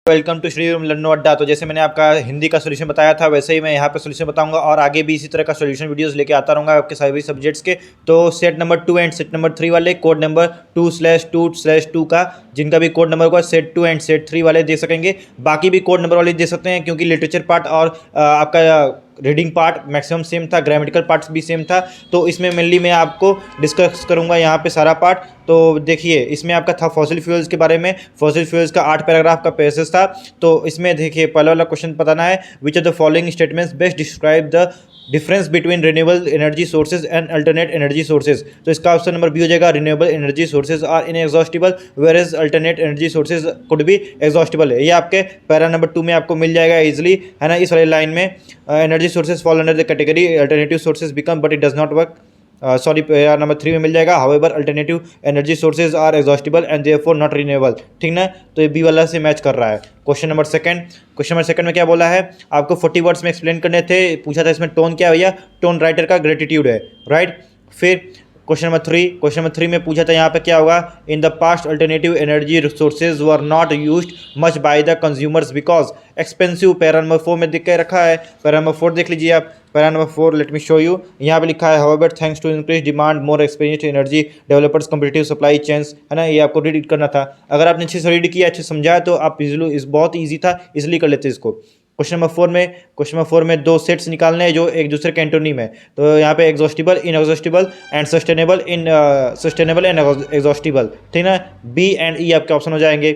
Welcome to Shri लन्नो अड्डा। तो जैसे मैंने आपका हिंदी का सोल्यूशन बताया था वैसे ही मैं यहाँ पे सोल्यूशन बताऊंगा और आगे भी इसी तरह का सोल्यूशन वीडियोस लेके आता रहूँगा आपके सभी सब्जेक्ट्स के। तो set number 2 and set number 3 वाले कोड नंबर 2/2/2 का जिनका भी कोड नंबर होगा सेट 2 एंड सेट 3 वाले दे सकेंगे, बाकी भी कोड नंबर वाले दे सकते हैं क्योंकि लिटरेचर पार्ट और आपका रीडिंग पार्ट मैक्सिमम सेम था, ग्रामेटिकल पार्ट्स भी सेम था। तो इसमें मेनली मैं आपको डिस्कस करूंगा यहाँ पे सारा पार्ट। तो देखिए इसमें आपका था फॉसिल फ्यूल्स के बारे में। फॉसिल फ्यूल्स का 8 पैराग्राफ का पैसेज था। तो इसमें देखिए पहला वाला क्वेश्चन बताना है, which are the following statements best describe the difference between renewable energy sources and alternate energy sources. तो इसका ऑप्शन नंबर बी हो जाएगा, renewable energy sources are inexhaustible whereas alternate energy sources could be exhaustible है। ये आपके para number 2 में आपको मिल जाएगा इजिली, है ना। इस वाली लाइन में energy sources fall under the category alternative sources become but it does not work. Sorry number 3 में मिल जाएगा, however alternative energy sources are exhaustible and therefore not renewable. ठीक ना, तो ये बी वाला से मैच कर रहा है। क्वेश्चन नंबर सेकंड में क्या बोला है, आपको 40 वर्ड्स में एक्सप्लेन करने थे। पूछा था इसमें टोन क्या है भैया, टोन राइटर का ग्रेटिट्यूड है, राइट। फिर क्वेश्चन नंबर थ्री में पूछा था यहाँ पे क्या होगा, in the past alternative energy resources were not used much by the consumers because expensive. Para number 4 में दिख के रखा है, पैरा नंबर 4 देख लीजिए आप। Para number 4 let me show you, यहाँ पे लिखा है however thanks to increase demand more experienced energy developers competitive supply chains, है ना। ये आपको रीड करना था। अगर आपने अच्छे से रीड किया, अच्छे से समझाया तो आप इस बहुत ईजी था, इसलिए कर लेते इसको। क्वेश्चन नंबर 4 में 2 सेट्स निकालने हैं जो एक दूसरे के एंटोनिम है। तो यहाँ पे exhaustible, inexhaustible and sustainable and exhaustible, ठीक ना। बी एंड ई आपके ऑप्शन हो जाएंगे।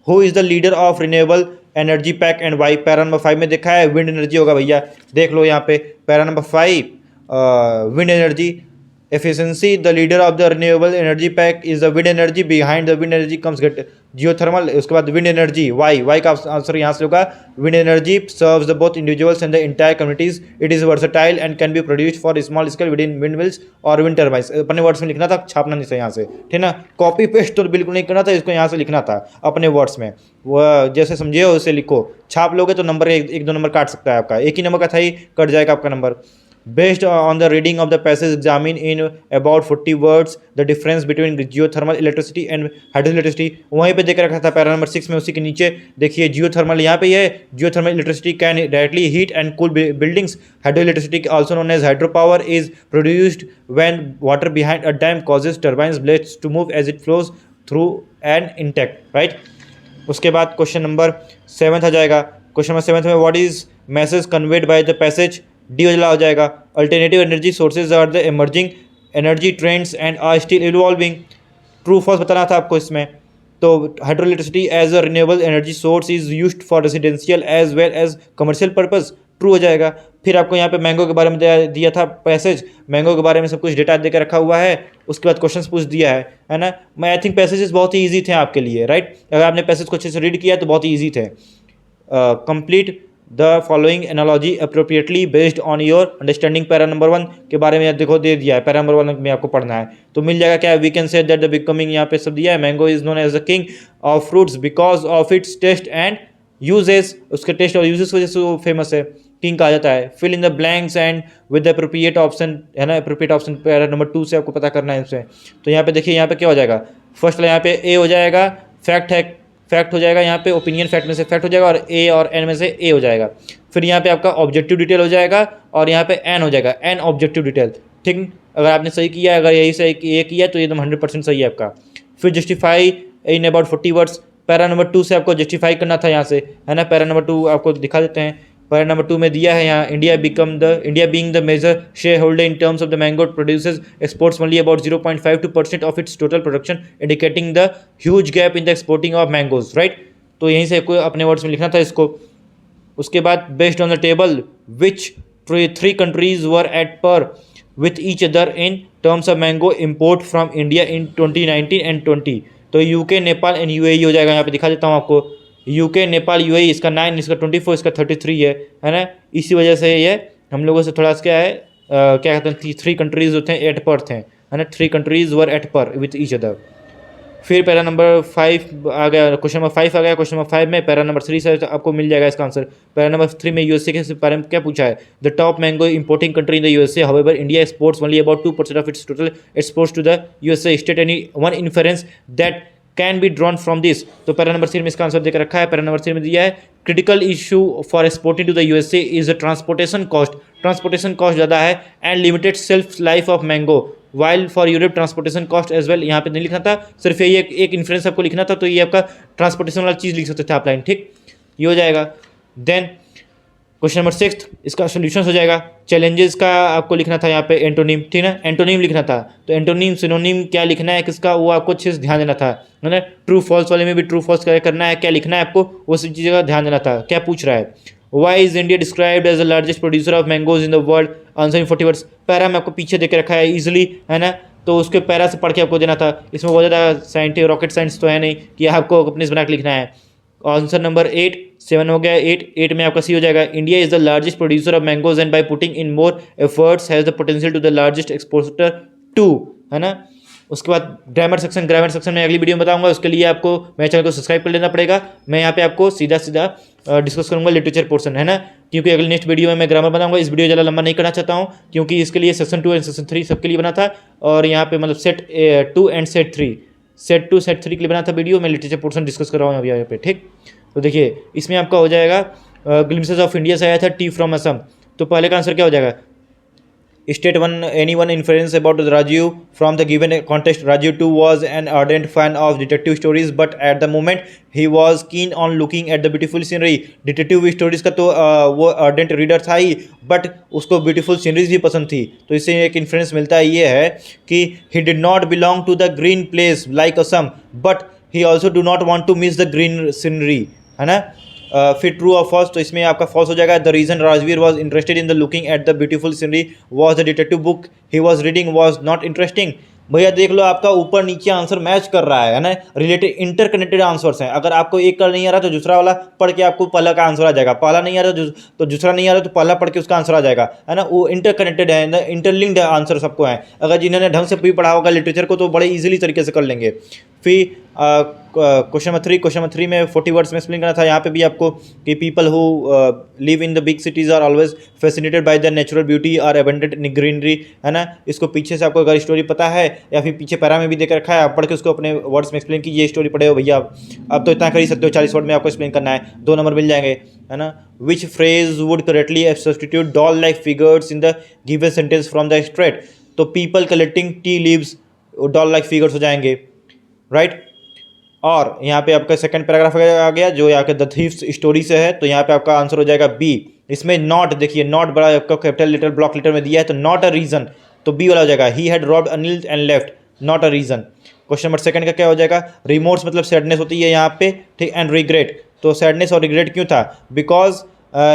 Who is the leader of renewable energy pack and why. Para number 5 में देखा है विंड एनर्जी होगा भैया, देख लो यहाँ पे para number 5 wind energy efficiency, the leader of the renewable energy pack is the wind energy, behind the wind energy comes get geothermal, उसके बाद wind energy y का आंसर यहाँ से होगा। wind energy serves the both individuals and the entire communities, it is versatile and can be produced for small scale within windmills और wind turbines। अपने words में लिखना था, छापना नहीं था यहाँ से, ठीक ना। कॉपी पेस्ट तो बिल्कुल नहीं करना था, इसको यहाँ से लिखना था अपने वर्ड्स में। वह जैसे समझे हो उसे लिखो, छाप लोगे तो नंबर एक दो नंबर काट सकता है आपका, एक ही नंबर का था ही कट जाएगा आपका number. Based on the reading of the passage, examine in about 40 words the difference between geothermal electricity and hydroelectricity। वहीं पे देख रखा था पैरा नंबर 6 में, उसी के नीचे देखिए जियोथर्मल यहाँ पे है। Geothermal electricity can directly heat and cool buildings. Hydroelectricity also known as hydro power is produced when water behind a dam causes turbines blades to move as it flows through an intact, right. उसके बाद question number 7 आ जाएगा। Question number 7 में what is message conveyed by the passage. D वाला हो जाएगा, alternative energy sources are the emerging energy trends and are still evolving. True false बताना था आपको इसमें। तो hydroelectricity as a renewable energy source is used for residential as well as commercial purpose, true हो जाएगा। फिर आपको यहाँ पे मैंगो के बारे में दिया था पैसेज, मैंगो के बारे में सब कुछ डेटा देकर रखा हुआ है। उसके बाद क्वेश्चन पूछ दिया है ना। मैं आई थिंक पैसेजेस बहुत ही ईजी थे आपके लिए, राइट। अगर आपने पैसेज को अच्छे से रीड किया तो बहुत ही ईजी थे। Complete the following analogy appropriately based on your understanding. Para number 1 के बारे में देखो दे दिया है, पैरा नंबर 1 में आपको पढ़ना है तो मिल जाएगा क्या, we can say that the becoming, यहाँ पे सब दिया है। Mango is known as the king of fruits because of its taste and uses, उसके टेस्ट और यूजेस की वजह से वो फेमस है, किंग कहा जाता है। Fill in the blanks and with the appropriate option, है ना। अप्रोप्रिएट ऑप्शन पैरा नंबर 2 से आपको पता करना है इससे। तो यहाँ पे देखिए यहाँ पे क्या हो जाएगा, फर्स्ट यहाँ पे ए हो जाएगा, फैक्ट हो जाएगा यहाँ पे, ओपिनियन फैक्ट में से फैक्ट हो जाएगा और ए और एन में से ए हो जाएगा। फिर यहाँ पे आपका ऑब्जेक्टिव डिटेल हो जाएगा और यहाँ पे एन हो जाएगा, एन ऑब्जेक्टिव डिटेल, ठीक। अगर आपने सही किया, अगर यही से ए किया तो एकदम 100% सही है आपका। फिर justify in about 40 words, para number 2 से आपको जस्टिफाई करना था यहाँ से, है ना। पैरा नंबर 2 आपको दिखा देते हैं। पैरा नंबर 2 में दिया है यहाँ, India being the major share holder in terms of the mango produces exports only about 0.52% of its total production indicating the huge gap in the exporting of mangoes, right. तो यहीं से कोई अपने words में लिखना था इसको। उसके बाद based on the table which 3 countries were at par with each other in terms of mango import from India in 2019 and 20। तो यूके, नेपाल एंड यूएई हो जाएगा। यहाँ पे दिखा देता हूँ आपको, यूके, नेपाल, यूएई, इसका 9, इसका 24, इसका 33 है ना। इसी वजह से ये हम लोगों से थोड़ा सा क्या है, क्या कहते हैं, 3 कंट्रीज होते हैं एट पर थे, है ना। 3 countries were at par with each other. फिर पैरा नंबर 5 आ गया, क्वेश्चन नंबर 5 आ गया। क्वेश्चन नंबर 5 में पैरा नंबर 3 से आपको मिल जाएगा इसका आंसर। पैरा नंबर 3 में यूएसए के बारे में क्या पूछा है, the top mango importing country in the USA, however India exports only about 2% of its total exports to the USA, state any one inference that can be drawn from this. तो para number 3 में इसका answer देकर रखा है। Para number 3 में दिया है critical issue for exporting to the USA is the transportation cost. Transportation cost ज़्यादा है and limited self life of mango while for Europe transportation cost as well. यहाँ पे नहीं लिखना था, सिर्फ ये एक इन्फ्रेंस आपको लिखना था, तो ये आपका ट्रांसपोर्टेशन वाला चीज़ लिख सकते थे आप लाइन, ठीक, ये हो जाएगा। देन क्वेश्चन नंबर 6 इसका सोल्यूशन हो जाएगा। चैलेंजेस का आपको लिखना था यहाँ पे एंटोनिम, ठीक ना, एंटोनिम लिखना था। तो एंटोनिम सिनोनिम क्या लिखना है किसका, वो आपको अच्छे से ध्यान देना था, है ना। ट्रू फॉल्स वाले में भी ट्रू फॉल्स करना है, क्या लिखना है आपको, वो सब चीज़ों का ध्यान देना था। क्या पूछ रहा है, why is India described as the largest producer of mangoes in the world, answer in 40 words. Para में आपको पीछे देकर रखा है इजिली, है ना, तो उसके पैरा से पढ़ के आपको देना था। इसमें बहुत ज़्यादा साइंटिफिक रॉकेट साइंस तो है नहीं कि आपको अपने बना के लिखना है। आंसर नंबर 8 7 हो गया, 8 में आपका सी हो जाएगा। India is the largest producer of mangoes and by putting in more efforts has the potential to the largest exporter too, है ना। उसके बाद ग्रामर सेक्शन में अगली वीडियो में बताऊंगा, उसके लिए आपको मेरे चैनल को सब्सक्राइब कर लेना पड़ेगा। मैं यहाँ पे आपको सीधा डिस्कस करूंगा लिटरेचर पोर्शन, है ना, क्योंकि अगली नेक्स्ट वीडियो में मैं ग्रामर बनाऊंगा। इस वीडियो ज़्यादा लंबा नहीं करना चाहता हूँ, क्योंकि इसके लिए सेक्शन 2 एंड सेक्शन 3 सबके लिए बना था, और यहाँ पे मतलब सेट 2 एंड सेट 3 के लिए बना था वीडियो। मैं लिटरेचर पोर्शन डिस्कस कर रहा हूँ अभी यहाँ पे, ठीक। तो देखिए इसमें आपका हो जाएगा ग्लिम्सेस ऑफ इंडिया से आया था टी फ्रॉम असम, तो पहले का आंसर क्या हो जाएगा, state one any one influence about Rajiv from the given context. Rajiv too was an ardent fan of detective stories but at the moment he was keen on looking at the beautiful scenery. Detective stories का तो वो ardent reader था ही, but उसको beautiful sceneries भी पसंद थी। तो इससे एक इन्फ्लुएंस मिलता है, ये है कि he did not belong to the green place like Assam but he also do not want to miss the green scenery, है ना। फिर ट्रू और फॉल्स, तो इसमें आपका फॉल्स हो जाएगा। The reason Rajveer was interested in the looking at the beautiful scenery was the detective book he was reading was not interesting. भैया देख लो, आपका ऊपर नीचे आंसर मैच कर रहा है ना, रिलेटेड इंटरकनेक्टेड आंसर्स हैं। अगर आपको एक का नहीं आ रहा तो दूसरा वाला पढ़ के आपको पहला का आंसर आ जाएगा, पहला नहीं आ रहा तो दूसरा नहीं आ रहा तो पहला पढ़ के उसका आंसर आ जाएगा, है ना। वो इंटरकनेक्टेड है, इंटरलिंक्ड आंसर सबको है। अगर जिन्होंने ढंग से भी पढ़ा होगा लिटरेचर को तो बड़े ईजिली तरीके से कर लेंगे। फिर क्वेश्चन नंबर 3 में 40 वर्ड्स में एक्सप्लेन करना था। यहाँ पे भी आपको कि people who live in the big cities are always fascinated by the natural beauty are abundant in greenery, है ना। इसको पीछे से आपको अगर स्टोरी पता है या फिर पीछे पैरा में भी देकर रखा है, आप पढ़ के उसको अपने वर्ड्स में एक्सप्लेन कीजिए। स्टोरी पढ़े हो भैया, अब तो इतना कर ही सकते हो, 40 वर्ड में आपको एक्सप्लेन करना है, 2 नंबर मिल जाएंगे, है ना। Which phrase would correctly substitute doll like figures in the given sentence from the extract. तो people collecting tea leaves doll like figures हो जाएंगे, राइट। और यहाँ पे आपका सेकंड पैराग्राफ आ गया जो यहाँ के द थीव्स स्टोरी से है, तो यहाँ पे आपका आंसर हो जाएगा बी। इसमें नॉट, देखिए नॉट बड़ा आपका कैपिटल लेटर ब्लॉक लेटर में दिया है, तो नॉट अ रीजन, तो बी वाला हो जाएगा। He had robbed Anil and left, not a reason. Question number 2 का क्या हो जाएगा, रिमोर्स मतलब सैडनेस होती है यहाँ पे, ठीक, एंड रिग्रेट। तो सैडनेस और रिग्रेट क्यों था, because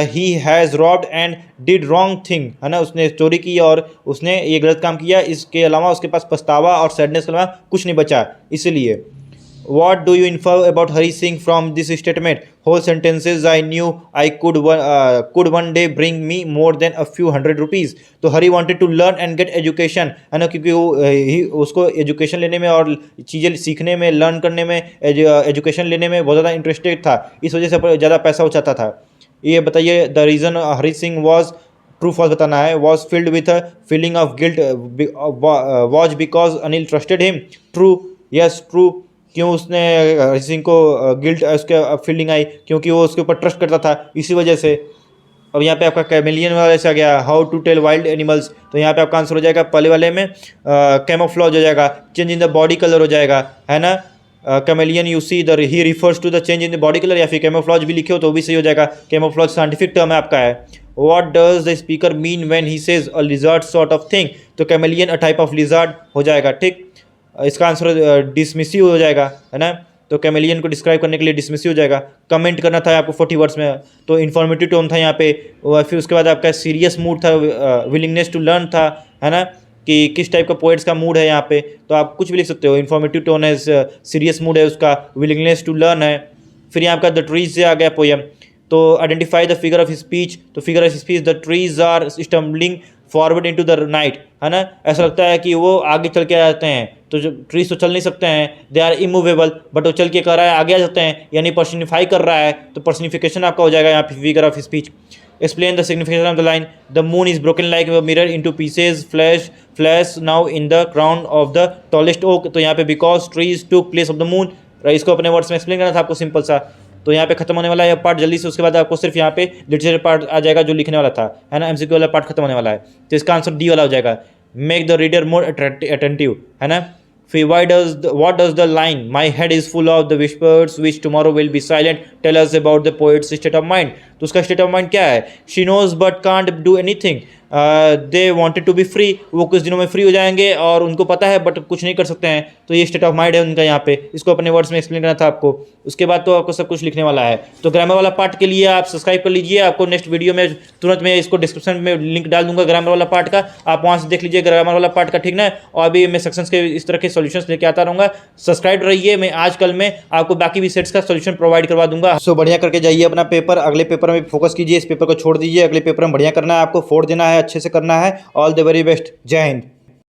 he has robbed and did wrong thing, है ना। उसने चोरी की और उसने ये गलत काम किया, इसके अलावा उसके पास पछतावा और सैडनेस के अलावा कुछ नहीं बचा, इसलिए। What do you infer about Hari Singh from this statement? Whole sentences I knew I could one day bring me more than a few hundred rupees. तो हरी wanted to learn and get education, है ना, क्योंकि वो उसको education लेने में और चीज़ें सीखने में, लर्न करने में, एजुकेशन लेने में बहुत ज़्यादा इंटरेस्टेड था, इस वजह से ज़्यादा पैसा वो चाहता था। ये बताइए the reason Hari Singh was, true false बताना है, was filled with a feeling of guilt was because Anil trusted him. True, yes true. क्यों उसने हरी सिंह को गिल्ट उसके फीलिंग आई, क्योंकि वो उसके ऊपर ट्रस्ट करता था, इसी वजह से। अब यहाँ पे आपका कैमेलियन वाले से आ गया, how to tell wild animals, तो यहाँ पे आपका आंसर हो जाएगा पहले वाले में कैमोफ्लॉज हो जाएगा, change in the body colour हो जाएगा, है ना। Chameleon you see the he refers to the change in the body colour, या फिर कैमोफ्लॉज भी लिखे हो तो भी सही हो जाएगा। कैमोफ्लॉज साइंटिफिक टर्म है आपका है। What does the speaker mean when he says a lizard sort of thing, तो chameleon a type of lizard हो जाएगा, ठीक। इसका आंसर डिसमिसिव हो जाएगा, है ना। तो कैमेलियन को डिस्क्राइब करने के लिए डिसमिसिव हो जाएगा। कमेंट करना था आपको 40 वर्ड्स में, तो इन्फॉर्मेटिव टोन था यहाँ पे। फिर उसके बाद आपका सीरियस मूड था, विलिंगनेस टू लर्न था, है ना, कि किस टाइप का पोएट्स का मूड है यहाँ पे, तो आप कुछ भी लिख सकते हो। इन्फॉर्मेटिव टोन है, सीरियस मूड है उसका, विलिंगनेस टू लर्न है। फिर यहाँ आपका द ट्रीज से आ गया पोएम, तो identify the figure of speech, तो figure of speech the trees are stumbling forward into the night, है ना। ऐसा लगता है कि वो आगे चल के आ जाते हैं, तो जो ट्रीज तो चल नहीं सकते हैं, दे आर इमूवेबल, बट वो चल के कर रहा है आगे आ जाते हैं, यानी पर्सनिफाई कर रहा है, तो पर्सनिफिकेशन आपका हो जाएगा यहाँ पे figure of speech. Explain the signification of the line, the moon is broken like mirror into pieces flash now in the crown of the tallest oak, तो यहाँ पे because trees took place of the moon, इसको अपने words में explain करना था आपको simple सा। तो यहाँ पे खत्म होने वाला है पार्ट जल्दी से। उसके बाद आपको सिर्फ यहाँ पे लिटरेचर पार्ट आ जाएगा जो लिखने वाला था, है ना। एमसीक्यू वाला पार्ट खत्म होने वाला है, तो इसका आंसर डी वाला हो जाएगा, make the reader more attentive, है ना। फिर what does the line my head is full of the whispers which tomorrow will be silent tell us about the poet's state of mind। तो उसका state of mind क्या है? she knows but can't do anything, they wanted to be free, वो कुछ दिनों में free हो जाएंगे और उनको पता है बट कुछ नहीं कर सकते हैं। तो ये स्टेट ऑफ माइंड है उनका यहाँ पे, इसको अपने वर्ड्स में एक्सप्लेन करना था आपको। उसके बाद तो आपको सब कुछ लिखने वाला है। तो ग्रामर वाला पार्ट के लिए आप सब्सक्राइब कर लीजिए, आपको नेक्स्ट वीडियो में तुरंत मैं इसको डिस्क्रिप्शन में लिंक डाल दूंगा ग्रामर वाला पार्ट का, आप वहाँ से देख लीजिए ग्रामर वाला पार्ट का, ठीक ना। और अभी मैं सेक्शंस के इस तरह के सॉल्यूशंस लेके आता रहूँगा। सब्सक्राइब रहिए, मैं आजकल में आपको बाकी भी सेट्स का सॉल्यूशन प्रोवाइड करवा दूंगा। सो बढ़िया करके जाइए अपना पेपर, अगले पेपर में फोकस कीजिए, इस पेपर को छोड़ दीजिए, अगले पेपर में बढ़िया करना है आपको, 4 देना है, अच्छे से करना है। ऑल द वेरी बेस्ट, जय हिंद।